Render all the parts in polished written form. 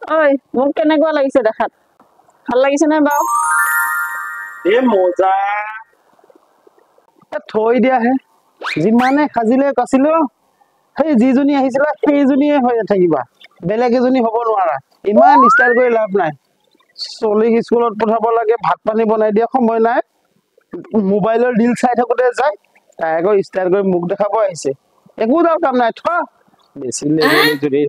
ঐ মোক কেনেকুৱা লাগিছে দেখাত ভাল লাগিছে নে বাৰু এ মজা থৈ দিয়াহে যিমানে সাজিলে কাচিলেও সেই যিজনী আহিছিলে সেইজনীয়ে হৈ থাকিবা বেলেগ এজনী হ'ব নোৱাৰা ইমান ষ্টাইল কৰি লাভ নাই চলিক স্কুলত পঠাব লাগে ভাত পানী বনাই দিয়া সময় নাই মোবাইলৰ ৰিল চাই থাকোতে যায় তাই আকৌ ষ্টাইল কৰি মুখ দেখাব আহিছে একো দৰকাৰ নাই থ বেছি লেবেলি যদি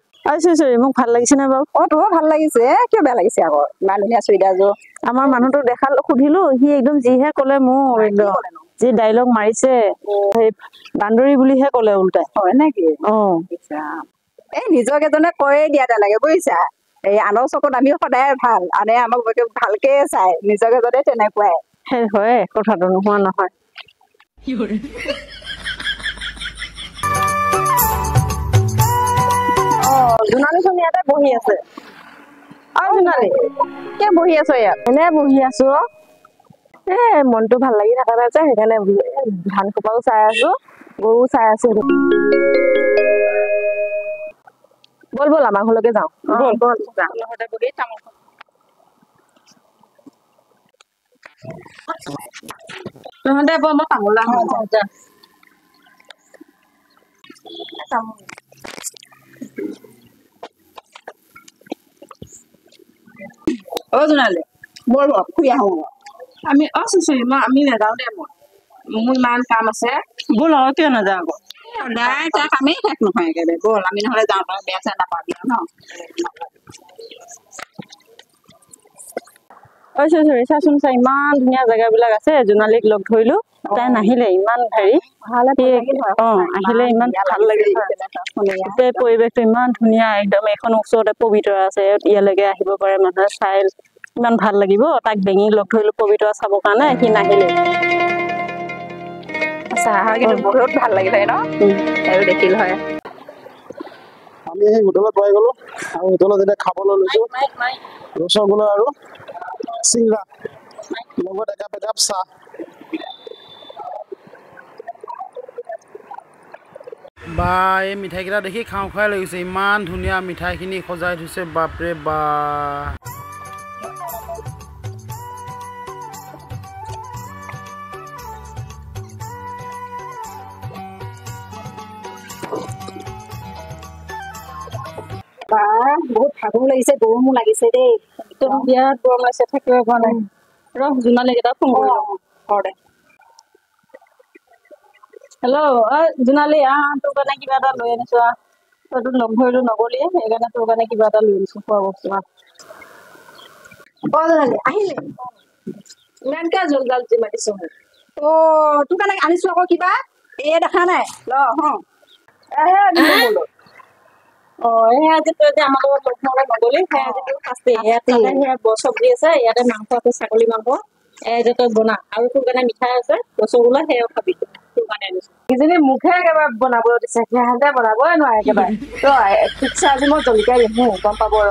চৰি মোক ভাল লাগিছে নে বাৰু তোৰ ভাল লাগিছে কিয় বেয়া লাগিছে আকৌ ইমান ধুনীয়া চুইদাৰযোৰ আমাৰ মানুহটোক দেখাল সুধিলো সি একদম যিহে ক'লে মোক একদম যি ডাইলগ মাৰিছে সেই বান্দৰী বুলিহে ক'লে উল্টাই হয় নেকি এই নিজক এজনে কৈয়ে দিয়া নালাগে বুজিছা এই আনৰ চকুত আমি সদায় ভাল আনে আমাক ভালকে চাই নিজক এজনে তেনেকুৱাই সেই হয় কথাটো নোহোৱা নহয় জোনালী চোন ইয়াতে বহি আছে জোনালী কিয় বহি আছো ইয়াত এনে বহি আছো এ মনটো ভাল লাগি থকা নাই যে সেইকাৰণে ধান খোপাও চাই আছো গৰু চাই আছো বল বল আমাৰ ঘৰলৈকে যাওঁ বল বল ঘৰতে বহি তামোল তহঁতে মই তামোল জোনালী বৰ ফুৰি আহো আমি চুচৰি আমি নাযাওঁ দে মোৰ ইমান কাম আছে ব'ল আৰু কিয় নাযাওঁ আকৌ সদায় তাৰ কামেই শেষ নহয় একেবাৰে ব'ল আমি নহ'লে যাওঁ তই বেয়া চেয়া নাপাবি ন চুচৰি চাচোন চা ইমান ধুনীয়া জেগাবিলাক আছে জোনালীক লগ ধৰিলো তাই নাহিলে ইমান হেৰি আহিলে ইমান ভাল লাগে পৰিৱেশটো ইমান ধুনীয়া একদম এখন ওচৰতে পবিতৰা আছে ইয়ালৈকে আহিব পাৰে মানুহে চাই ইমান ভাল লাগিব তাক বেঙি লগ ধৰিলো পবিতৰা চাবৰ কাৰণে সি নাহিলে কিন্তু বহুত ভাল লাগিলে ন তাইও দেখিল হয় আমি সেই হোটেলত পাই গলো আৰু হোটেলত এতিয়া খাবলৈ লৈছো ৰসগোল্লা আৰু চিংৰা লগত একাপ একাপ চাহ বা এই মিঠাইকেইটা দেখি খাওঁ খুৱাই লাগিছে ইমান ধুনীয়া মিঠাইখিনি সজাই থৈছে বাপৰে বা বহুত ভাগৰ লাগিছে গৰমো লাগিছে দেই একদম বিৰাট গৰম লাগিছে থাকিব পৰা নাই জোনালীক এটা ফোন কৰি হেল্ল' জোনালী তোৰ কাৰণে কিবা এটা লৈ আনিছো তইতো লগ ধৰিলো নগলিয়ে সেইকাৰণে তোৰ কাৰণে কিবা এটা লৈ আনিছো খোৱা বস্তু জোনালী আহিলে ইমানকে জল জাল যি মাতিছো তোৰ কাৰণে আনিছো আকৌ কিবা এই দেখা নাই আজি তই যে আমাৰ লগত লগ নগলি সেয়া আজি তোৰ শাস্তি ইয়াতে সেয়া চব্জি আছে ইয়াতে মাংস আছে ছাগলী মাংস যে তই বনা আৰু তোৰ কাৰণে মিঠাই আছে ৰসগোল্লা সেয়াও খাবি তোৰ কাৰণে আনিছো ইজনী মুখে একেবাৰে বনাবলৈ দিছে সিহঁতে বনাবই নোৱাৰে একেবাৰে তই ঠিকছে আজি মই জলকীয়া দিম গম পাব ৰ